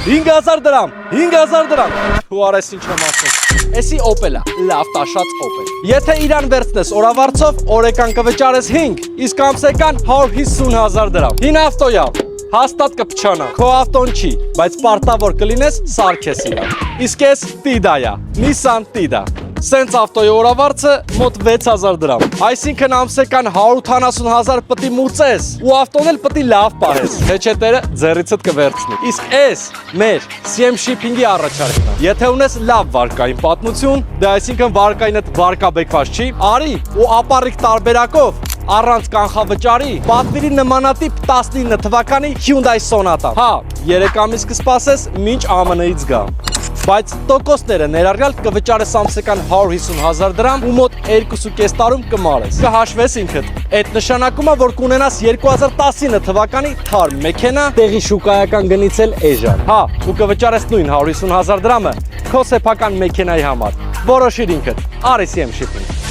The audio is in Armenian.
5000 դրամ, 5000 դրամ։ Ու արես ինչ եմ ասում։ Էսի Opel-ա, լավ տաշած Opel։ Եթե իրան վերցնես օրավարձով, օրեկան կվճարես 5, իսկ ամսեկան 150000 դրամ։ Հին ավտոյա, հաստատ կփչանա։ Քո ավտոն չի, բայց պարտավոր կլինես սարքես իրան։ Իսկ ես Տիդայա, Nissan Տիդա։ Սենց ավտոյի օրավարձը մոտ 6000 դրամ։ Այսինքն ամսեկան 180,000 պտի մուծես ու ավտոն էլ պտի լավ պահես։ Հեչետերը ձեռիցդ կվերցնի։ Իսկ էս մեր CM Shipping-ի առաջարկն է։ Եթե ունես լավ վարկային պատմություն, դա այսինքն վարկայինդ վարկաբեկված չի, արի ու ապառիկ տարբերակով առանց կանխավճարի պատվիրի նմանատիպ 19 թվականի Hyundai Sonata։ Հա, 3 ամիս կսպասես, մինչ ԱՄՆ-ից գա։ Բայց տոկոսները ներառյալ կվճարես ամսեկան 150,000 դրամ ու մոտ 2.5 տարում կմարես։ Կհաշվես ինքդ։ Այդ նշանակում է, որ կունենաս 2019 թվականի թարմ մեքենա տեղի շուկայական գնից էլ էժան։ Հա, ու կվճարես նույն 150,000 դրամը քո սեփական մեքենայի համար։ Որոշիր ինքդ։ Արի CM Shipping։